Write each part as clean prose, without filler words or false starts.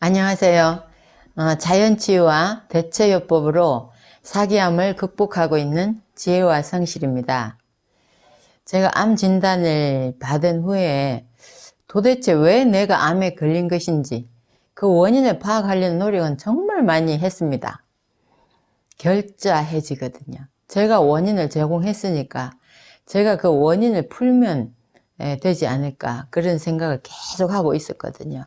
안녕하세요. 자연치유와 대체요법으로 사기암을 극복하고 있는 지혜와 성실입니다. 제가 암 진단을 받은 후에 도대체 왜 내가 암에 걸린 것인지 그 원인을 파악하려는 노력은 정말 많이 했습니다. 결자해지거든요. 제가 원인을 제공했으니까 제가 그 원인을 풀면 되지 않을까 그런 생각을 계속 하고 있었거든요.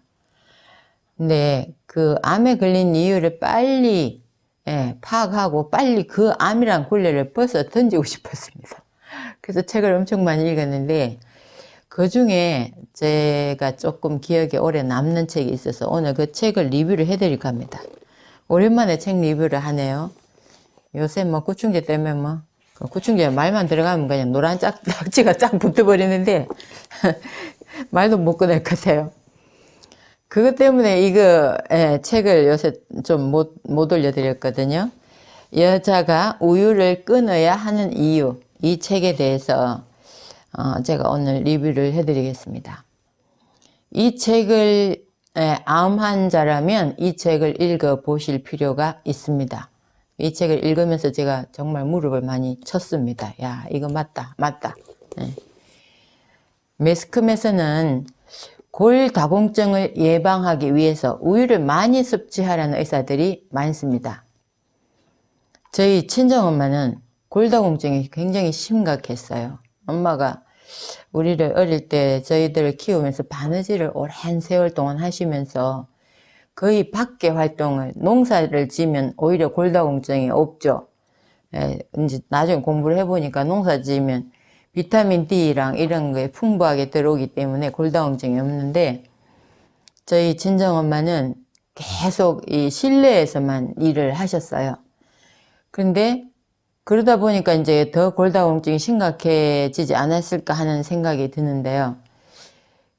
근데 그 암에 걸린 이유를 빨리 파악하고 빨리 그 암이란 굴레를 벗어 던지고 싶었습니다. 그래서 책을 엄청 많이 읽었는데 그 중에 제가 조금 기억에 오래 남는 책이 있어서 오늘 그 책을 리뷰를 해드릴까 합니다. 오랜만에 책 리뷰를 하네요. 요새 뭐 구충제 때문에 그 구충제 말만 들어가면 그냥 노란 딱지가 쫙 붙어버리는데 말도 못 꺼낼 것 같아요. 그것 때문에 이거 책을 요새 좀 못 올려드렸거든요. 여자가 우유를 끊어야 하는 이유, 이 책에 대해서 제가 오늘 리뷰를 해드리겠습니다. 이 책을 암 환자라면 이 책을 읽어보실 필요가 있습니다. 이 책을 읽으면서 제가 정말 무릎을 많이 쳤습니다. 야, 이거 맞다. 매스컴에서는 골다공증을 예방하기 위해서 우유를 많이 섭취하라는 의사들이 많습니다. 저희 친정엄마는 골다공증이 굉장히 심각했어요. 엄마가 우리를 어릴 때 저희들을 키우면서 바느질을 오랜 세월 동안 하시면서 거의 밖에 활동을, 농사를 지면 오히려 골다공증이 없죠. 이제 나중에 공부를 해보니까 농사 지으면 비타민 D랑 이런 거에 풍부하게 들어오기 때문에 골다공증이 없는데 저희 친정엄마는 계속 이 실내에서만 일을 하셨어요. 그런데 그러다 보니까 이제 더 골다공증이 심각해지지 않았을까 하는 생각이 드는데요.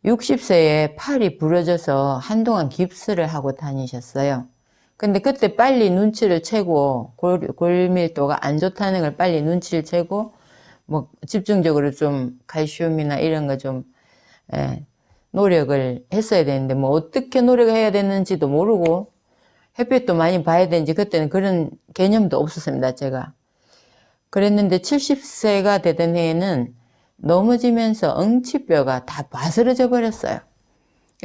60세에 팔이 부러져서 한동안 깁스를 하고 다니셨어요. 근데 그때 빨리 눈치를 채고 골밀도가 안 좋다는 걸 빨리 눈치를 채고 뭐 집중적으로 좀 칼슘이나 이런 거 좀 노력을 했어야 되는데 뭐 어떻게 노력을 해야 되는지도 모르고 햇빛도 많이 봐야 되는지 그때는 그런 개념도 없었습니다. 제가 그랬는데 70세가 되던 해에는 넘어지면서 엉치뼈가 다 바스러져 버렸어요.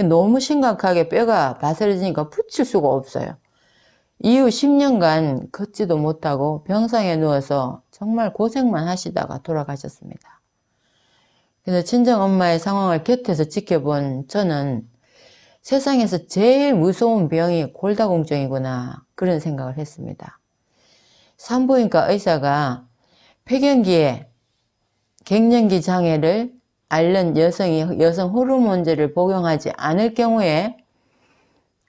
너무 심각하게 뼈가 바스러지니까 붙일 수가 없어요. 이후 10년간 걷지도 못하고 병상에 누워서 정말 고생만 하시다가 돌아가셨습니다. 그래서 친정엄마의 상황을 곁에서 지켜본 저는 세상에서 제일 무서운 병이 골다공증이구나 그런 생각을 했습니다. 산부인과 의사가 폐경기에 갱년기 장애를 앓는 여성이 여성 호르몬제를 복용하지 않을 경우에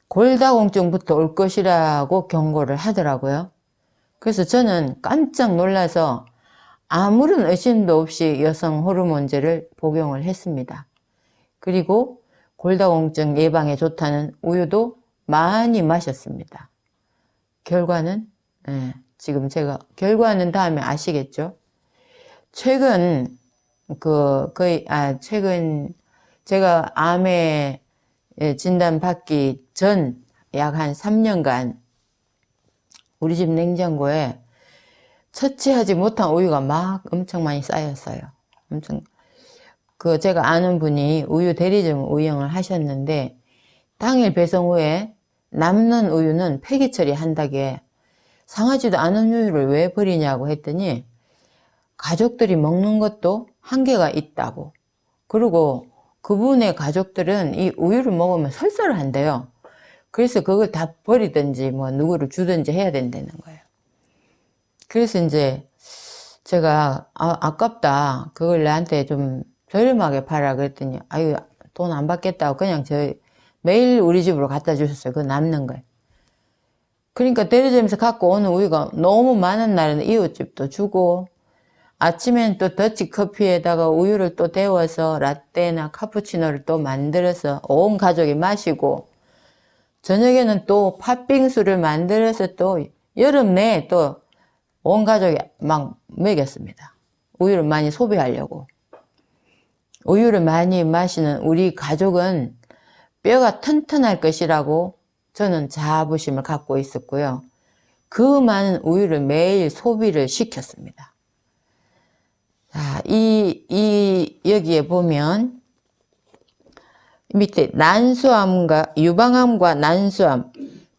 골다공증부터 올 것이라고 경고를 하더라고요. 그래서 저는 깜짝 놀라서 아무런 의심도 없이 여성 호르몬제를 복용을 했습니다. 그리고 골다공증 예방에 좋다는 우유도 많이 마셨습니다. 결과는 지금 제가 결과는 다음에 아시겠죠? 최근 최근 제가 암에 진단 받기 전 약 한 3년간 우리 집 냉장고에 처치하지 못한 우유가 막 엄청 많이 쌓였어요. 제가 아는 분이 우유 대리점 운영을 하셨는데 당일 배송 후에 남는 우유는 폐기 처리한다기에 상하지도 않은 우유를 왜 버리냐고 했더니 가족들이 먹는 것도 한계가 있다고. 그리고 그분의 가족들은 이 우유를 먹으면 설사를 한대요. 그래서 그걸 다 버리든지 뭐 누구를 주든지 해야 된다는 거예요. 그래서 이제 제가 아깝다. 그걸 나한테 좀 저렴하게 팔아 그랬더니 아유 돈 안 받겠다고 그냥 매일 우리 집으로 갖다 주셨어요. 그 남는 걸. 그러니까 대리점에서 갖고 오는 우유가 너무 많은 날은 이웃집도 주고 아침엔 또 더치커피에다가 우유를 또 데워서 라떼나 카푸치노를 또 만들어서 온 가족이 마시고 저녁에는 또 팥빙수를 만들어서 또 여름 내에 또 온 가족이 막 먹였습니다. 우유를 많이 소비하려고. 우유를 많이 마시는 우리 가족은 뼈가 튼튼할 것이라고 저는 자부심을 갖고 있었고요. 그 많은 우유를 매일 소비를 시켰습니다. 자, 여기에 보면 밑에 유방암과 난수암,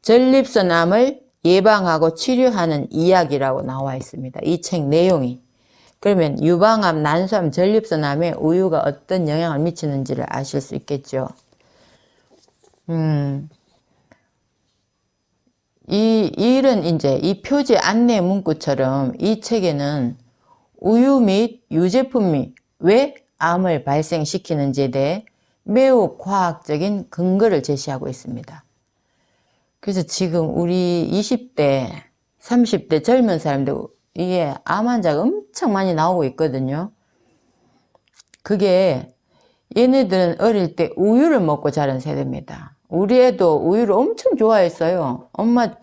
전립선암을 예방하고 치료하는 이야기라고 나와 있습니다. 이 책 내용이. 그러면 유방암, 난수암, 전립선암에 우유가 어떤 영향을 미치는지를 아실 수 있겠죠. 이런 이 표지 안내 문구처럼 이 책에는 우유 및 유제품이 왜 암을 발생시키는지에 대해 매우 과학적인 근거를 제시하고 있습니다. 그래서 지금 우리 20대, 30대 젊은 사람들 이게 암 환자가 엄청 많이 나오고 있거든요. 그게 얘네들은 어릴 때 우유를 먹고 자란 세대입니다. 우리 애도 우유를 엄청 좋아했어요. 엄마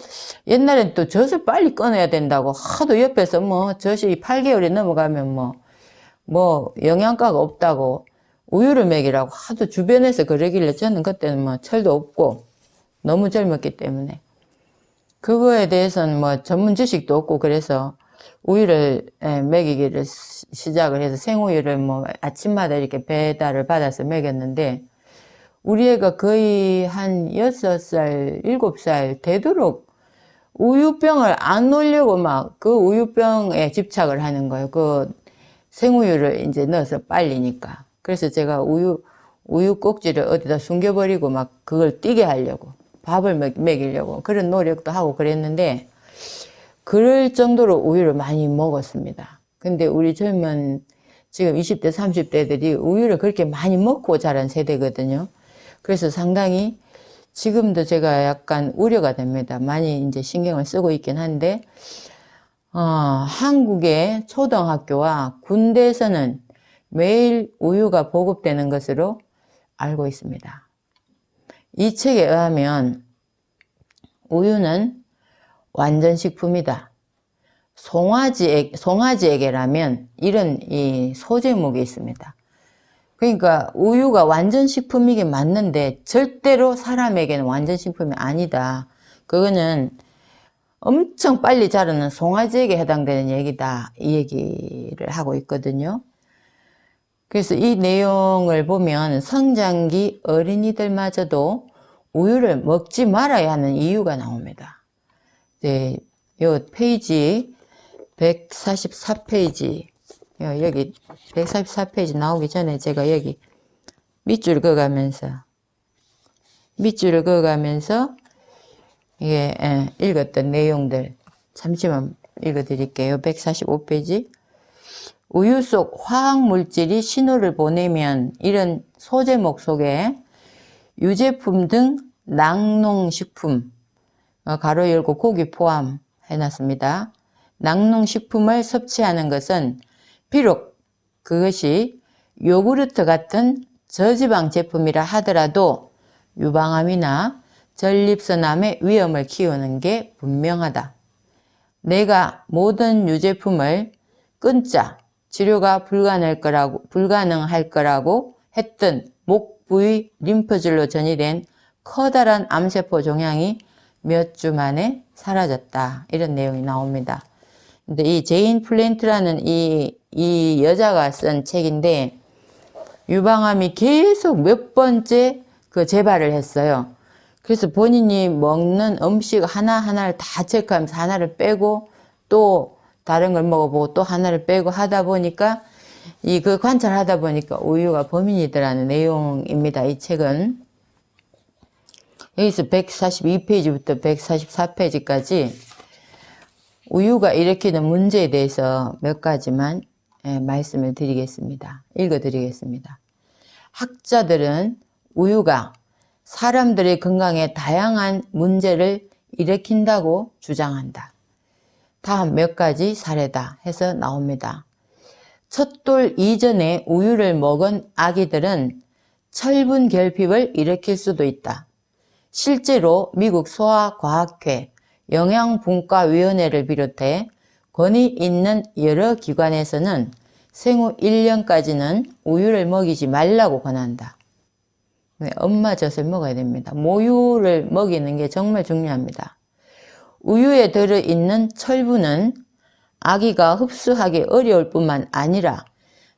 옛날엔 또 젖을 빨리 꺼내야 된다고 하도 옆에서 젖이 8개월이 넘어가면 영양가가 없다고 우유를 먹이라고 하도 주변에서 그러길래 저는 그때는 철도 없고 너무 젊었기 때문에 그거에 대해서는 전문 지식도 없고 그래서 우유를 먹이기를 시작을 해서 생우유를 아침마다 이렇게 배달을 받아서 먹였는데 우리 애가 거의 한 6살, 7살 되도록 우유병을 안 놓으려고 그 우유병에 집착을 하는 거예요. 그 생우유를 이제 넣어서 빨리니까. 그래서 제가 우유 꼭지를 어디다 숨겨버리고 그걸 뛰게 하려고 밥을 먹이려고 그런 노력도 하고 그랬는데 그럴 정도로 우유를 많이 먹었습니다. 근데 우리 젊은 지금 20대, 30대들이 우유를 그렇게 많이 먹고 자란 세대거든요. 그래서 상당히 지금도 제가 약간 우려가 됩니다. 많이 이제 신경을 쓰고 있긴 한데, 한국의 초등학교와 군대에서는 매일 우유가 보급되는 것으로 알고 있습니다. 이 책에 의하면 우유는 완전식품이다. 송아지에게라면 이런 이 소제목이 있습니다. 그러니까 우유가 완전식품이긴 맞는데 절대로 사람에게는 완전식품이 아니다. 그거는 엄청 빨리 자라는 송아지에게 해당되는 얘기다. 이 얘기를 하고 있거든요. 그래서 이 내용을 보면 성장기 어린이들마저도 우유를 먹지 말아야 하는 이유가 나옵니다. 네, 요 페이지 144페이지 여기 144페이지 나오기 전에 제가 여기 밑줄을 그어가면서 이게 읽었던 내용들 잠시만 읽어드릴게요. 145페이지 우유 속 화학물질이 신호를 보내면 이런 소제목 속에 유제품 등 낙농식품 가로 열고 고기 포함 해놨습니다. 낙농식품을 섭취하는 것은 비록 그것이 요구르트 같은 저지방 제품이라 하더라도 유방암이나 전립선암의 위험을 키우는 게 분명하다. 내가 모든 유제품을 끊자 치료가 불가능할 거라고 했던 목 부위 림프질로 전이된 커다란 암세포 종양이 몇 주 만에 사라졌다. 이런 내용이 나옵니다. 근데 이 제인 플랜트라는 이 여자가 쓴 책인데 유방암이 계속 몇 번째 재발을 했어요. 그래서 본인이 먹는 음식 하나하나를 다 체크하면서 하나를 빼고 또 다른 걸 먹어보고 또 하나를 빼고 하다 보니까 관찰하다 보니까 우유가 범인이더라는 내용입니다. 이 책은. 여기서 142페이지부터 144페이지까지 우유가 일으키는 문제에 대해서 몇 가지만 말씀을 드리겠습니다. 읽어드리겠습니다. 학자들은 우유가 사람들의 건강에 다양한 문제를 일으킨다고 주장한다. 다음 몇 가지 사례다 해서 나옵니다. 첫 돌 이전에 우유를 먹은 아기들은 철분 결핍을 일으킬 수도 있다. 실제로 미국 소아과학회 영양분과위원회를 비롯해 권위 있는 여러 기관에서는 생후 1년까지는 우유를 먹이지 말라고 권한다. 네, 엄마 젖을 먹어야 됩니다. 모유를 먹이는 게 정말 중요합니다. 우유에 들어있는 철분은 아기가 흡수하기 어려울 뿐만 아니라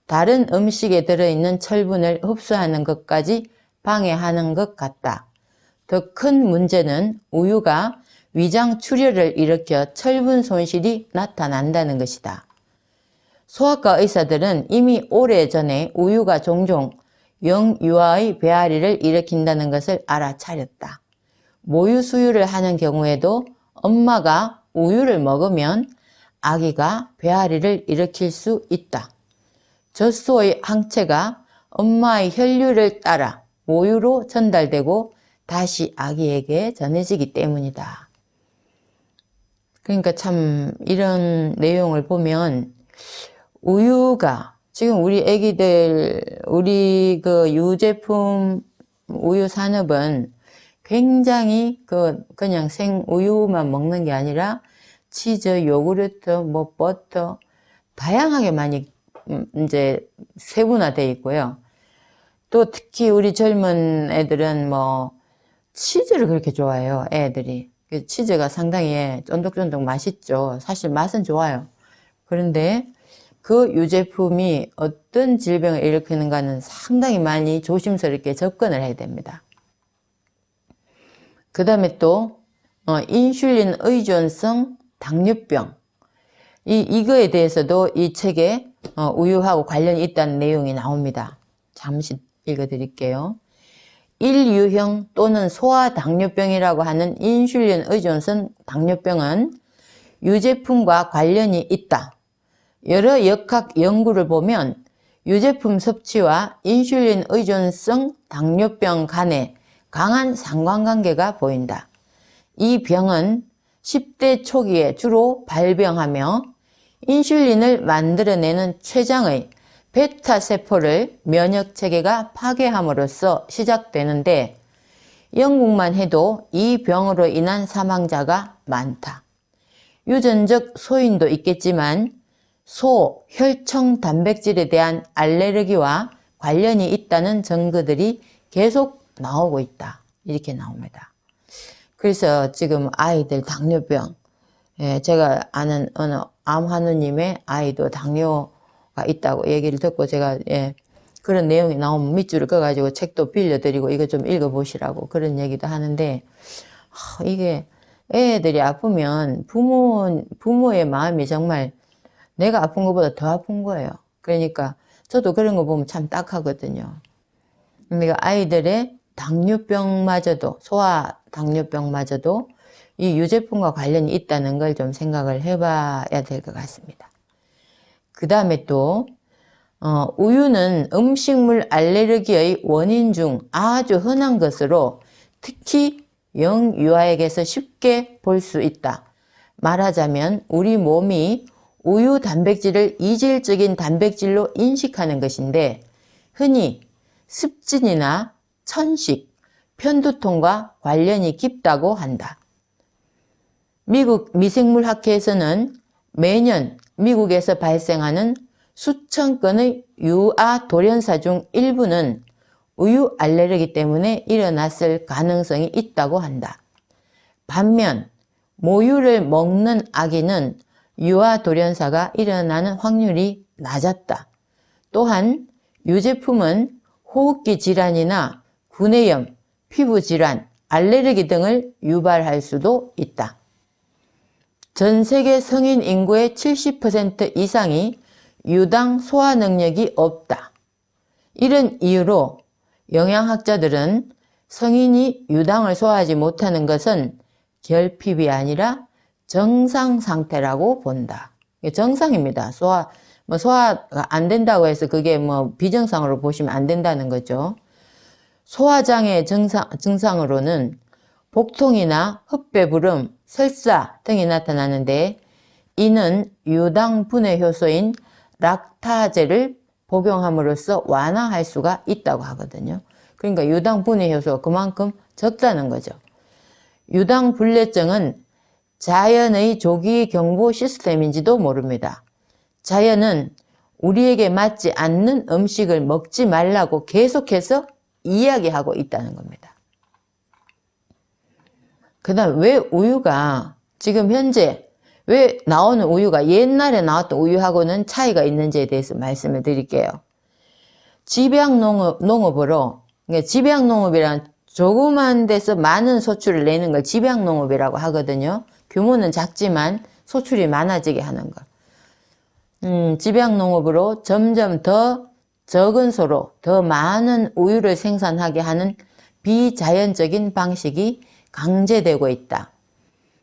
다른 음식에 들어있는 철분을 흡수하는 것까지 방해하는 것 같다. 더 큰 문제는 우유가 위장 출혈을 일으켜 철분 손실이 나타난다는 것이다. 소아과 의사들은 이미 오래전에 우유가 종종 영유아의 배앓이를 일으킨다는 것을 알아차렸다. 모유 수유를 하는 경우에도 엄마가 우유를 먹으면 아기가 배앓이를 일으킬 수 있다. 젖소의 항체가 엄마의 혈류를 따라 모유로 전달되고 다시 아기에게 전해지기 때문이다. 그러니까 참 이런 내용을 보면 우유가 지금 우리 애기들, 우리 그 유제품 우유 산업은 굉장히 그냥 생우유만 먹는 게 아니라 치즈, 요구르트, 뭐 버터 다양하게 많이 이제 세분화되어 있고요. 또 특히 우리 젊은 애들은 뭐 치즈를 그렇게 좋아해요, 애들이. 치즈가 상당히 쫀득쫀득 맛있죠. 사실 맛은 좋아요. 그런데 그 유제품이 어떤 질병을 일으키는가는 상당히 많이 조심스럽게 접근을 해야 됩니다. 그 다음에 또 인슐린 의존성 당뇨병, 이거에 대해서도 이 책에 우유하고 관련이 있다는 내용이 나옵니다. 잠시 읽어드릴게요. 1유형 또는 소아당뇨병이라고 하는 인슐린 의존성 당뇨병은 유제품과 관련이 있다. 여러 역학 연구를 보면 유제품 섭취와 인슐린 의존성 당뇨병 간에 강한 상관관계가 보인다. 이 병은 10대 초기에 주로 발병하며 인슐린을 만들어내는 췌장의 베타세포를 면역체계가 파괴함으로써 시작되는데 영국만 해도 이 병으로 인한 사망자가 많다. 유전적 소인도 있겠지만 소, 혈청 단백질에 대한 알레르기와 관련이 있다는 증거들이 계속 나오고 있다. 이렇게 나옵니다. 그래서 지금 아이들 당뇨병, 제가 아는 어느 암환우님의 아이도 당뇨가 있다고 얘기를 듣고 제가 그런 내용이 나오면 밑줄을 그어가지고 책도 빌려드리고 이거 좀 읽어보시라고 그런 얘기도 하는데 이게 애들이 아프면 부모의 마음이 정말 내가 아픈 것보다 더 아픈 거예요. 그러니까 저도 그런 거 보면 참 딱하거든요. 그러니까 아이들의 당뇨병마저도, 소아 당뇨병마저도 이 유제품과 관련이 있다는 걸 좀 생각을 해봐야 될 것 같습니다. 그 다음에 또 우유는 음식물 알레르기의 원인 중 아주 흔한 것으로 특히 영유아에게서 쉽게 볼 수 있다. 말하자면 우리 몸이 우유 단백질을 이질적인 단백질로 인식하는 것인데 흔히 습진이나 천식, 편두통과 관련이 깊다고 한다. 미국 미생물학회에서는 매년 미국에서 발생하는 수천 건의 유아 돌연사 중 일부는 우유 알레르기 때문에 일어났을 가능성이 있다고 한다. 반면 모유를 먹는 아기는 유아 돌연사가 일어나는 확률이 낮았다. 또한 유제품은 호흡기 질환이나 구내염, 피부 질환, 알레르기 등을 유발할 수도 있다. 전 세계 성인 인구의 70% 이상이 유당 소화 능력이 없다. 이런 이유로 영양학자들은 성인이 유당을 소화하지 못하는 것은 결핍이 아니라 정상 상태라고 본다. 정상입니다. 소화가 안 된다고 해서 그게 비정상으로 보시면 안 된다는 거죠. 소화장애 증상으로는 복통이나 흡배부름, 설사 등이 나타나는데 이는 유당 분해 효소인 락타제를 복용함으로써 완화할 수가 있다고 하거든요. 그러니까 유당 분해 효소가 그만큼 적다는 거죠. 유당 불내증은 자연의 조기 경보 시스템인지도 모릅니다. 자연은 우리에게 맞지 않는 음식을 먹지 말라고 계속해서 이야기하고 있다는 겁니다. 그 다음 왜 우유가 지금 현재 왜 나오는 우유가 옛날에 나왔던 우유하고는 차이가 있는지에 대해서 말씀을 드릴게요. 집약농업으로, 그러니까 집약농업이란 조그만 데서 많은 소출을 내는 걸 집약농업이라고 하거든요. 규모는 작지만 소출이 많아지게 하는 것. 집약농업으로 점점 더 적은 소로 더 많은 우유를 생산하게 하는 비자연적인 방식이 강제되고 있다.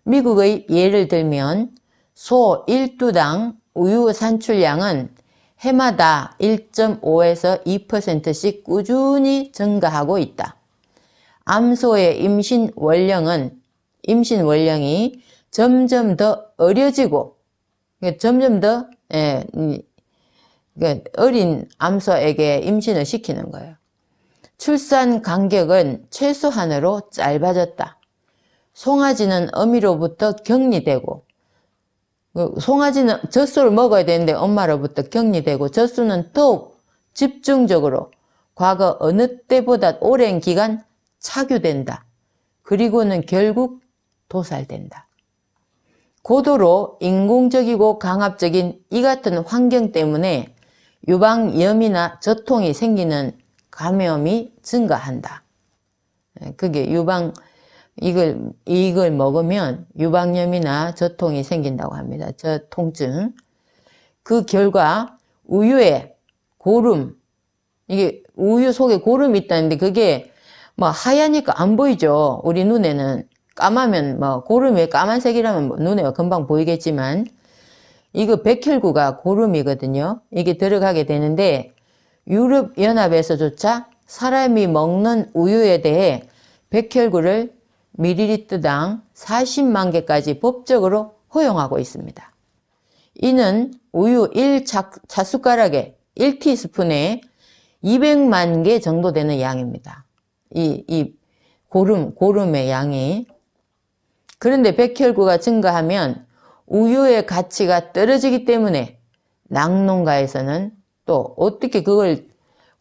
미국의 예를 들면 소 1두당 우유 산출량은 해마다 1.5에서 2%씩 꾸준히 증가하고 있다. 암소의 임신 원령이 점점 더 어려지고 점점 더 어린 암소에게 임신을 시키는 거예요. 출산 간격은 최소한으로 짧아졌다. 송아지는 어미로부터 격리되고, 송아지는 젖소를 먹어야 되는데 엄마로부터 격리되고, 젖소는 더욱 집중적으로 과거 어느 때보다 오랜 기간 착유된다. 그리고는 결국 도살된다. 고도로 인공적이고 강압적인 이 같은 환경 때문에 유방염이나 젖통이 생기는 감염이 증가한다. 그게 이걸 먹으면 유방염이나 젖통이 생긴다고 합니다. 젖통증. 그 결과 우유에 고름, 이게 우유 속에 고름이 있다는데 그게 뭐 하얘니까 안 보이죠. 우리 눈에는. 까마면 고름이 까만색이라면 눈에 금방 보이겠지만 이거 백혈구가 고름이거든요. 이게 들어가게 되는데 유럽연합에서조차 사람이 먹는 우유에 대해 백혈구를 밀리리터당 40만 개까지 법적으로 허용하고 있습니다. 이는 우유 1차숟가락에 1티스푼에 200만 개 정도 되는 양입니다. 이 고름의 양이. 그런데 백혈구가 증가하면 우유의 가치가 떨어지기 때문에 낙농가에서는 또 어떻게 그걸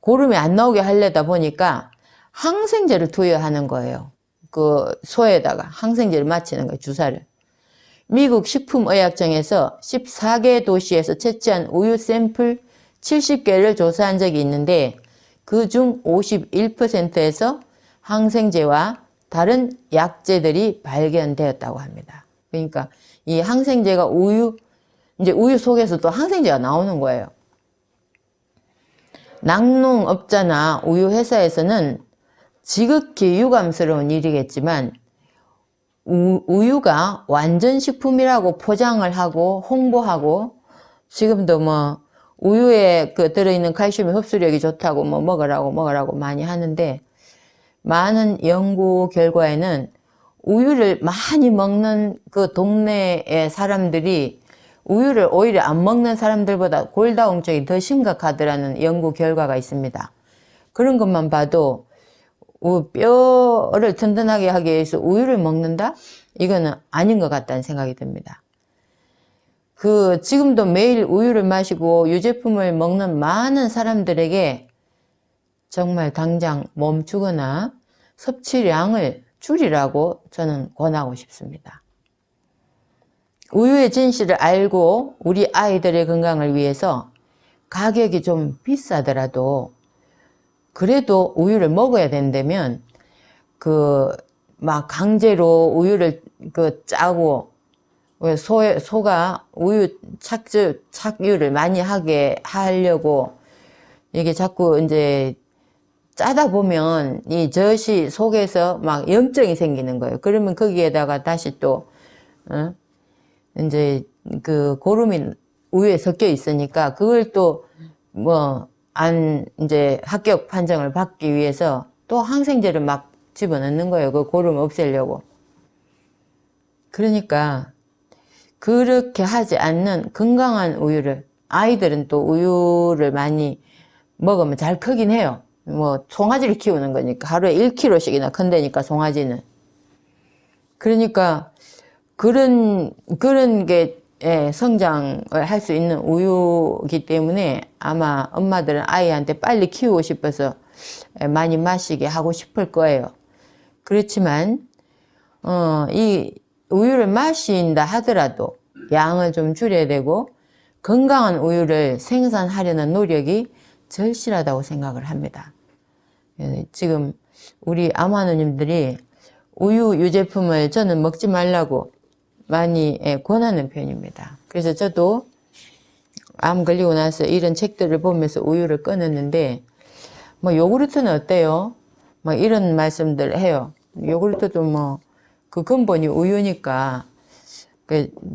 고름이 안 나오게 하려다 보니까 항생제를 투여하는 거예요. 그 소에다가 항생제를 맞히는 거예요, 주사를. 미국 식품의약청에서 14개 도시에서 채취한 우유 샘플 70개를 조사한 적이 있는데 그중 51%에서 항생제와 다른 약재들이 발견되었다고 합니다. 그러니까 이 항생제가 우유 속에서 또 항생제가 나오는 거예요. 낙농업자나 우유 회사에서는 지극히 유감스러운 일이겠지만 우유가 완전 식품이라고 포장을 하고 홍보하고 지금도 우유에 들어있는 칼슘이 흡수력이 좋다고 먹으라고 많이 하는데 많은 연구 결과에는 우유를 많이 먹는 그 동네의 사람들이 우유를 오히려 안 먹는 사람들보다 골다공증이 더 심각하더라는 연구 결과가 있습니다. 그런 것만 봐도 뼈를 튼튼하게 하기 위해서 우유를 먹는다? 이거는 아닌 것 같다는 생각이 듭니다. 지금도 매일 우유를 마시고 유제품을 먹는 많은 사람들에게 정말 당장 멈추거나 섭취량을 줄이라고 저는 권하고 싶습니다. 우유의 진실을 알고 우리 아이들의 건강을 위해서 가격이 좀 비싸더라도 그래도 우유를 먹어야 된다면 강제로 우유를 짜고 소가 우유 착유를 많이 하게 하려고 이게 자꾸 이제 짜다 보면 이 젖이 속에서 염증이 생기는 거예요. 그러면 거기에다가 다시 또 이제 고름이 우유에 섞여 있으니까 그걸 또 이제 합격 판정을 받기 위해서 또 항생제를 막 집어넣는 거예요. 그 고름 없애려고. 그러니까 그렇게 하지 않는 건강한 우유를, 아이들은 또 우유를 많이 먹으면 잘 크긴 해요. 송아지를 키우는 거니까 하루에 1kg씩이나 큰다니까 송아지는. 그러니까 그런 게 성장을 할 수 있는 우유이기 때문에 아마 엄마들은 아이한테 빨리 키우고 싶어서 많이 마시게 하고 싶을 거예요. 그렇지만 이 우유를 마신다 하더라도 양을 좀 줄여야 되고 건강한 우유를 생산하려는 노력이 절실하다고 생각을 합니다. 지금 우리 암환우님들이 우유 유제품을 저는 먹지 말라고 많이 권하는 편입니다. 그래서 저도 암 걸리고 나서 이런 책들을 보면서 우유를 끊었는데 뭐 요구르트는 어때요? 뭐 이런 말씀들 해요. 요구르트도 뭐 그 근본이 우유니까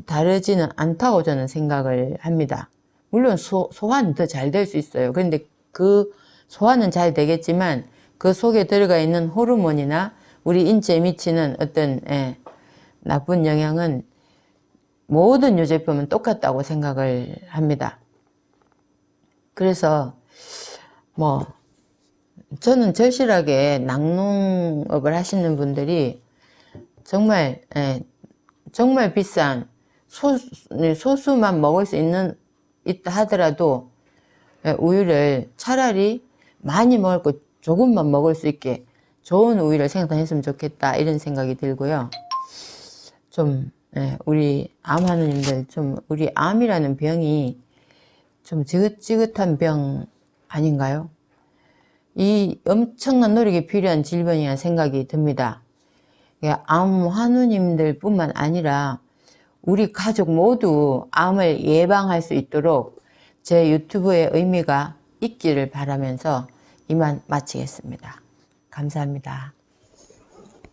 다르지는 않다고 저는 생각을 합니다. 물론 소화는 더 잘 될 수 있어요. 그런데 그 소화는 잘 되겠지만 그 속에 들어가 있는 호르몬이나 우리 인체에 미치는 어떤 나쁜 영향은 모든 유제품은 똑같다고 생각을 합니다. 그래서 뭐 저는 절실하게 낙농업을 하시는 분들이 정말 정말 비싼 소수만 먹을 수 있다 하더라도 우유를 차라리 많이 먹을 거 조금만 먹을 수 있게 좋은 우유를 생산했으면 좋겠다 이런 생각이 들고요. 좀 우리 암환우님들 좀 우리 암이라는 병이 좀 지긋지긋한 병 아닌가요? 이 엄청난 노력이 필요한 질병이라는 생각이 듭니다. 암환우님들 뿐만 아니라 우리 가족 모두 암을 예방할 수 있도록 제 유튜브의 의미가 있기를 바라면서 이만 마치겠습니다. 감사합니다.